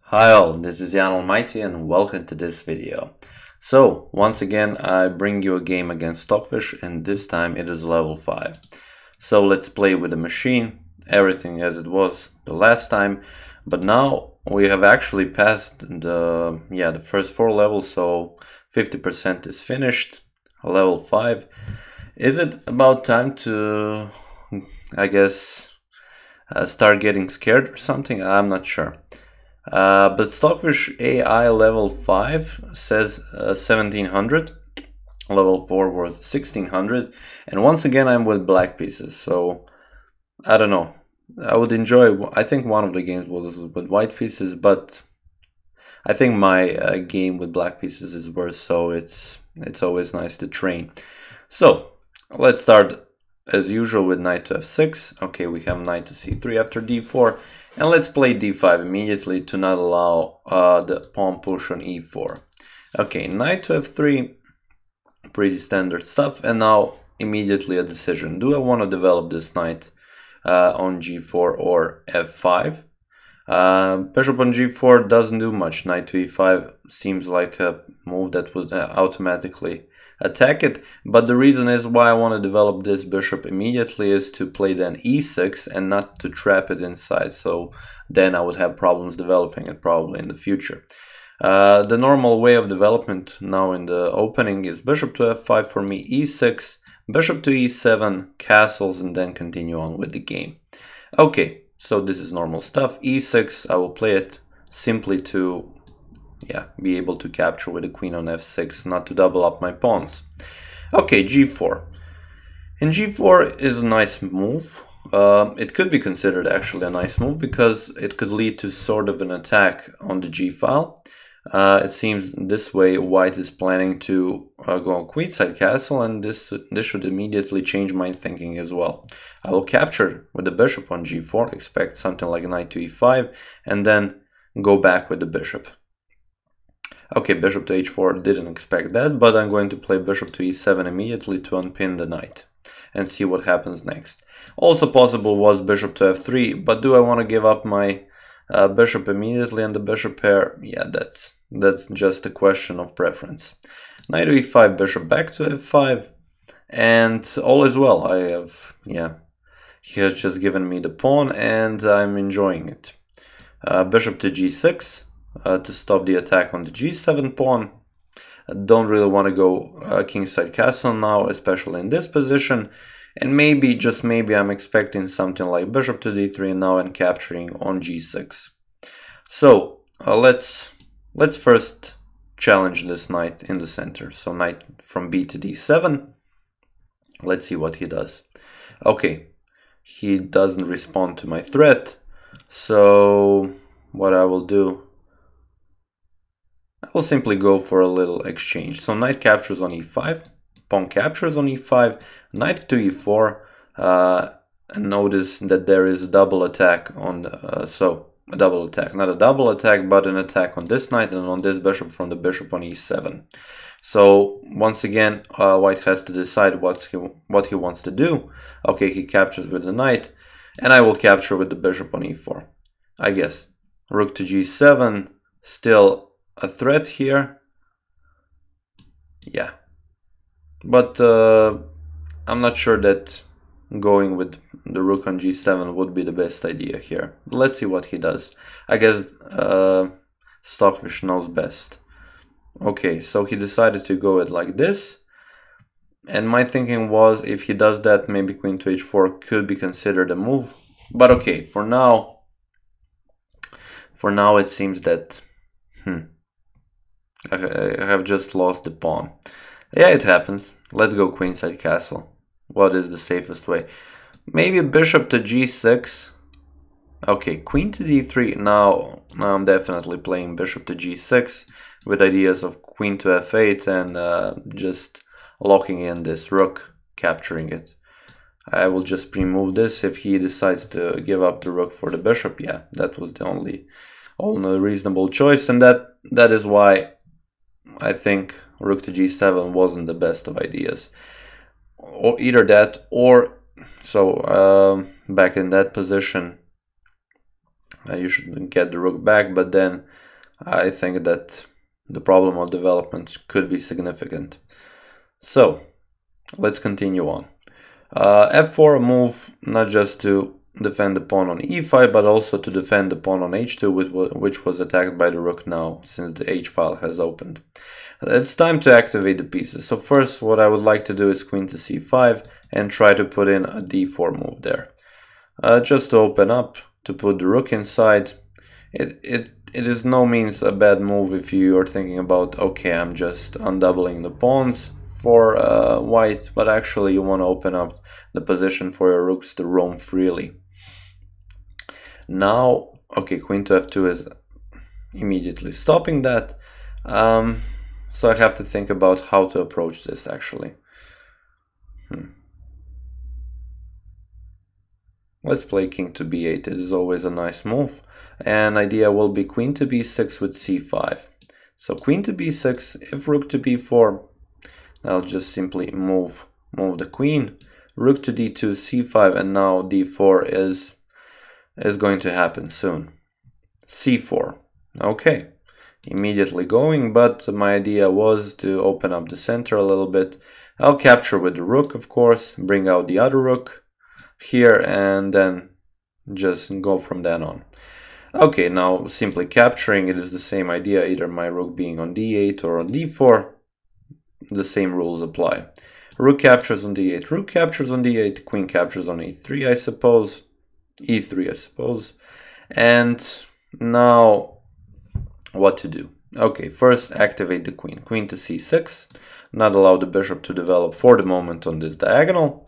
Hi all, this is Jan Almighty and welcome to this video. So, once again I bring you a game against Stockfish and this time it is level 5. So let's play with the machine, everything as it was the last time, but now we have actually passed the first 4 levels, so 50% is finished, level 5. Is it about time to, I guess, start getting scared or something? I'm not sure. But Stockfish AI level 5 says 1700, level 4 was 1600, and once again I'm with black pieces, so I don't know. I would enjoy, I think one of the games was with white pieces, but I think my game with black pieces is worse, so it's always nice to train. So let's start as usual with knight to f6. Okay, we have knight to c3 after d4, and let's play d5 immediately to not allow the pawn push on e4. Okay, knight to f3, pretty standard stuff, and now immediately a decision. Do I want to develop this knight on g4 or f5? Bishop on g4 doesn't do much. Knight to e5 seems like a move that would automatically attack it, but the reason is why I want to develop this bishop immediately is to play then e6 and not to trap it inside, so then I would have problems developing it probably in the future. The normal way of development now in the opening is bishop to f5 for me, e6, bishop to e7, castles, and then continue on with the game. Okay, so this is normal stuff. e6, I will play it simply to be able to capture with the queen on f6, not to double up my pawns. Okay, g4. And g4 is a nice move. It could be considered actually a nice move because it could lead to sort of an attack on the g file. It seems this way white is planning to go on queenside castle, and this should immediately change my thinking as well. I will capture with the bishop on g4, expect something like knight to e5, and then go back with the bishop. Okay, bishop to h4, didn't expect that, but I'm going to play bishop to e7 immediately to unpin the knight and see what happens next. Also possible was bishop to f3, but do I want to give up my bishop immediately and the bishop pair? Yeah, that's just a question of preference. Knight to e5, bishop back to f5, and all is well. He has just given me the pawn and I'm enjoying it. Bishop to g6. To stop the attack on the g7 pawn. I don't really want to go kingside castle now, especially in this position, and maybe, just maybe, I'm expecting something like bishop to d3 now and capturing on g6. So let's first challenge this knight in the center. So knight from b to d7. Let's see what he does. Okay, he doesn't respond to my threat, so what I will do, I will simply go for a little exchange. So knight captures on e5, pawn captures on e5, knight to e4, and notice that there is a double attack on a double attack, not a double attack, but an attack on this knight and on this bishop from the bishop on e7. So once again, white has to decide what he wants to do. Okay, he captures with the knight, and I will capture with the bishop on e4. I guess rook to g7, still a threat here. Yeah, but I'm not sure that going with the rook on g7 would be the best idea here. Let's see what he does. I guess Stockfish knows best. Okay, so he decided to go it like this, and my thinking was if he does that, maybe queen to h4 could be considered a move, but okay, for now it seems that I have just lost the pawn. Yeah, it happens. Let's go queenside castle. What is the safest way? Maybe bishop to g6. Okay, queen to d3. Now I'm definitely playing bishop to g6 with ideas of queen to f8 and just locking in this rook, capturing it. I will just remove this if he decides to give up the rook for the bishop. Yeah, that was the only reasonable choice, and that is why I think rook to g7 wasn't the best of ideas. Or either that, or so back in that position You should get the rook back, but then I think that the problem of development could be significant. So let's continue on. F4 move not just to defend the pawn on e5, but also to defend the pawn on h2, which was attacked by the rook now, since the h file has opened. It's time to activate the pieces. So first, what I would like to do is queen to c5 and try to put in a d4 move there. Just to open up, to put the rook inside. It is no means a bad move if you are thinking about, okay, I'm just undoubling the pawns for white, but actually you want to open up the position for your rooks to roam freely. Now, okay, queen to f2 is immediately stopping that. So I have to think about how to approach this actually. Let's play king to b8. It is always a nice move. And idea will be queen to b6 with c5. So queen to b6, if rook to b4, I'll just simply move the queen. Rook to d2, c5, and now d4 is going to happen soon. c4. Okay, immediately going, but my idea was to open up the center a little bit. I'll capture with the rook, of course, bring out the other rook here, and then just go from then on. Okay, now simply capturing, it is the same idea, either my rook being on d8 or on d4, the same rules apply. Rook captures on d8, rook captures on d8, queen captures on e3, I suppose, e3, I suppose. And now, what to do? Okay, first activate the queen. Queen to c6, not allow the bishop to develop for the moment on this diagonal.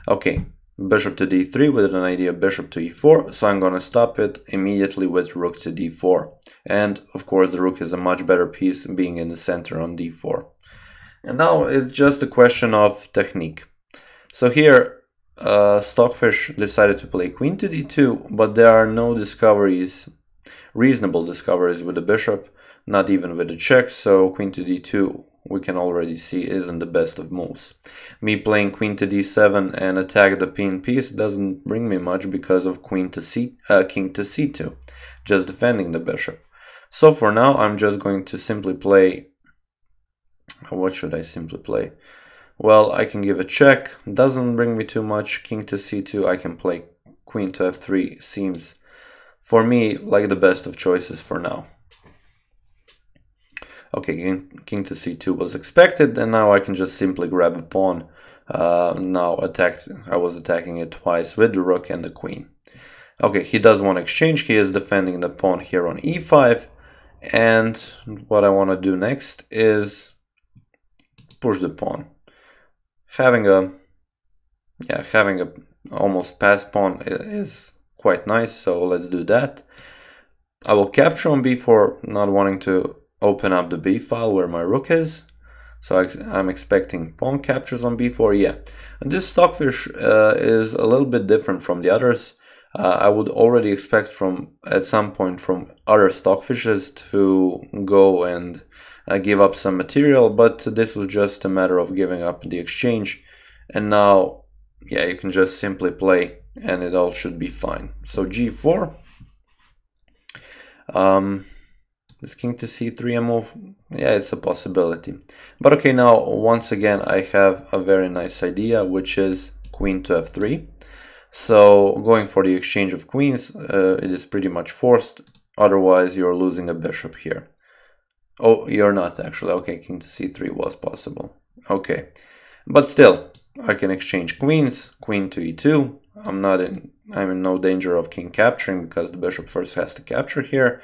Okay, bishop to d3 with an idea bishop to e4, so I'm gonna stop it immediately with rook to d4. And of course the rook is a much better piece being in the center on d4. And now it's just a question of technique. So here Stockfish decided to play queen to d2, but there are no discoveries, reasonable discoveries with the bishop, not even with the check, so queen to d2 we can already see isn't the best of moves. Me playing queen to d7 and attack the pinned piece doesn't bring me much because of king to c2, just defending the bishop. So for now I'm just going to simply play, what should I simply play? Well, I can give a check, doesn't bring me too much. King to c2, I can play queen to f3, seems for me like the best of choices for now. Okay, king to c2 was expected, and now I can just simply grab a pawn. Now I was attacking it twice with the rook and the queen. Okay, he does want to exchange, he is defending the pawn here on e5, and what I want to do next is push the pawn. Having a almost passed pawn is quite nice, so let's do that. I will capture on b4, not wanting to open up the b file where my rook is, so I'm expecting pawn captures on b4. Yeah, and this Stockfish is a little bit different from the others. I would already expect at some point from other Stockfishes to go and give up some material, but this was just a matter of giving up the exchange, and now yeah, you can just simply play and it all should be fine. So g4, this king to c3 a move, yeah, it's a possibility. But okay, now once again I have a very nice idea, which is queen to f3. So going for the exchange of queens, it is pretty much forced, otherwise you're losing a bishop here. Oh, you're not actually. Okay, king to c3 was possible. Okay, but still I can exchange queens, queen to e2. I'm in no danger of king capturing because the bishop first has to capture here.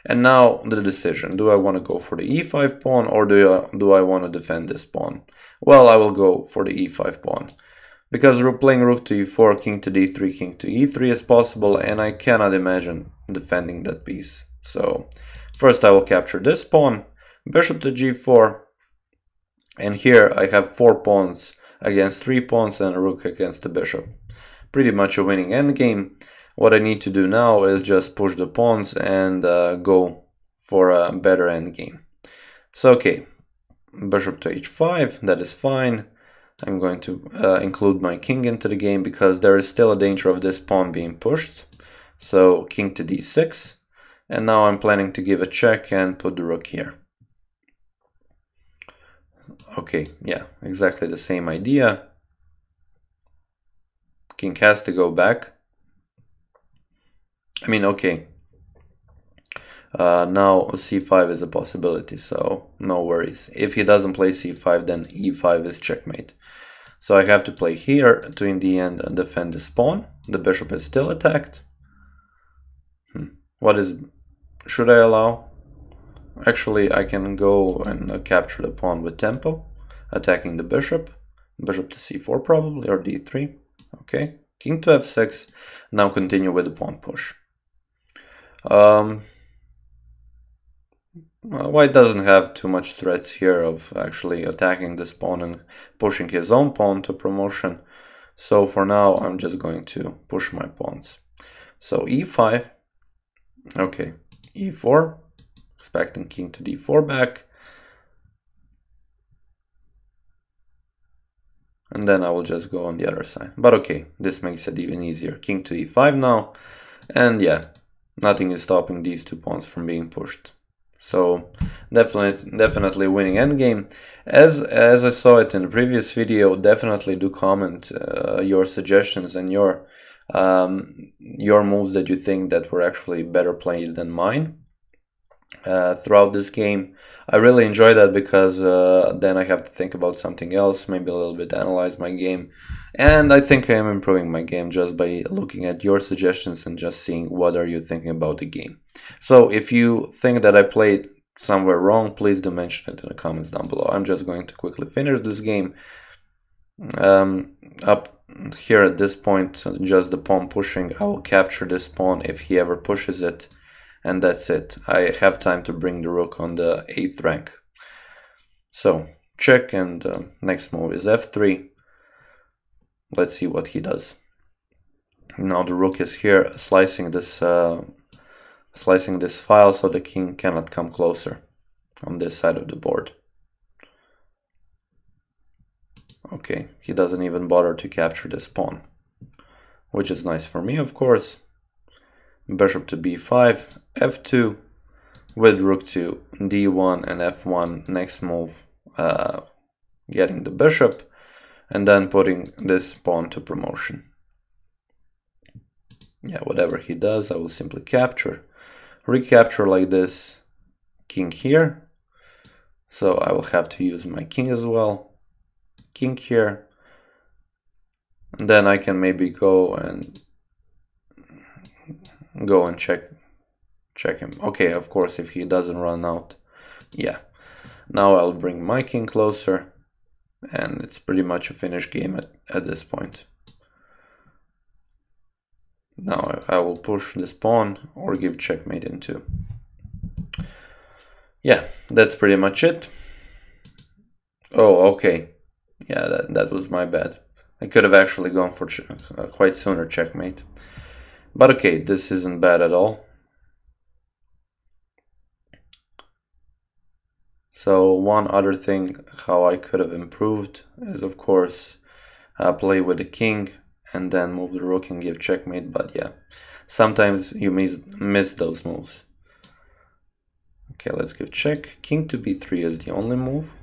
And now the decision, do I want to go for the e5 pawn or do I want to defend this pawn? Well, I will go for the e5 pawn, because we're playing rook to e4, king to d3, king to e3 is possible, and I cannot imagine defending that piece. So first I will capture this pawn, bishop to g4, and here I have 4 pawns against 3 pawns and a rook against the bishop. Pretty much a winning endgame. What I need to do now is just push the pawns and go for a better endgame. So okay, bishop to h5, that is fine. I'm going to include my king into the game because there is still a danger of this pawn being pushed. So king to d6, and now I'm planning to give a check and put the rook here. Okay, yeah, exactly the same idea. King has to go back. I mean, okay. Now c5 is a possibility, so no worries. If he doesn't play c5, then e5 is checkmate. So I have to play here to, in the end, defend this pawn. The bishop is still attacked. Should I allow? Actually, I can go and capture the pawn with tempo, attacking the bishop. Bishop to c4 probably, or d3. Okay, king to f6. Now continue with the pawn push. White doesn't have too much threats here of actually attacking this pawn and pushing his own pawn to promotion. So for now, I'm just going to push my pawns. So e5, okay, e4, expecting king to d4 back. And then I will just go on the other side. But okay, this makes it even easier. King to e5 now. And yeah, nothing is stopping these two pawns from being pushed. So definitely winning endgame. As I saw it in the previous video, definitely do comment your suggestions and your moves that you think that were actually better played than mine throughout this game. I really enjoy that because then I have to think about something else, maybe a little bit analyze my game. And I think I am improving my game just by looking at your suggestions and just seeing what are you thinking about the game. So if you think that I played somewhere wrong, please do mention it in the comments down below. I'm just going to quickly finish this game. Up here at this point, just the pawn pushing. I will capture this pawn if he ever pushes it. And that's it. I have time to bring the rook on the 8th rank. So check, and next move is f3. Let's see what he does. Now the rook is here slicing this file so the king cannot come closer on this side of the board. Okay, he doesn't even bother to capture this pawn, which is nice for me, of course. Bishop to b5, f2, with rook to d1 and f1. Next move, getting the bishop, and then putting this pawn to promotion. Yeah, whatever he does, I will simply capture. Recapture like this, king here. So I will have to use my king as well. King here. And then I can maybe go and check him. Okay, of course, if he doesn't run out. Yeah. Now I'll bring my king closer, and it's pretty much a finished game at this point. Now I will push this pawn or give checkmate in 2. Yeah, that's pretty much it. Oh, okay. Yeah, that was my bad. I could have actually gone for quite sooner checkmate. But okay, this isn't bad at all. So one other thing how I could have improved is, of course, play with the king and then move the rook and give checkmate. But yeah, sometimes you miss those moves. Okay, let's give check. King to b3 is the only move.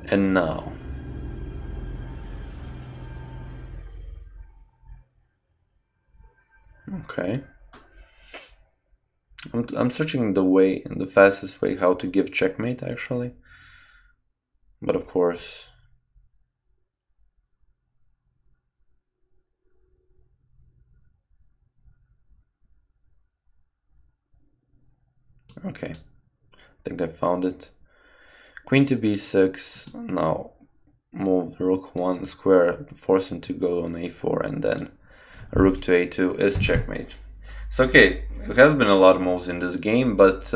And now okay, I'm searching the fastest way how to give checkmate actually, but of course okay, I think I found it. Queen to b6, now move rook 1 square, force him to go on a4, and then rook to a2 is checkmate. So okay, it has been a lot of moves in this game, but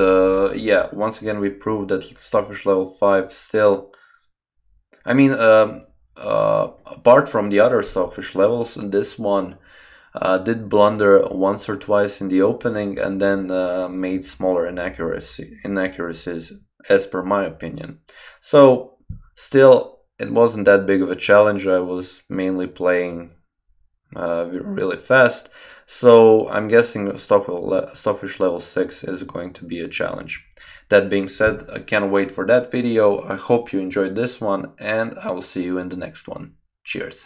yeah, once again we proved that Stockfish level 5 still, I mean, apart from the other Stockfish levels, this one did blunder once or twice in the opening and then made smaller inaccuracies as per my opinion. So still, it wasn't that big of a challenge. I was mainly playing really fast. So I'm guessing Stockfish level 6 is going to be a challenge. That being said, I can't wait for that video. I hope you enjoyed this one, and I will see you in the next one. Cheers.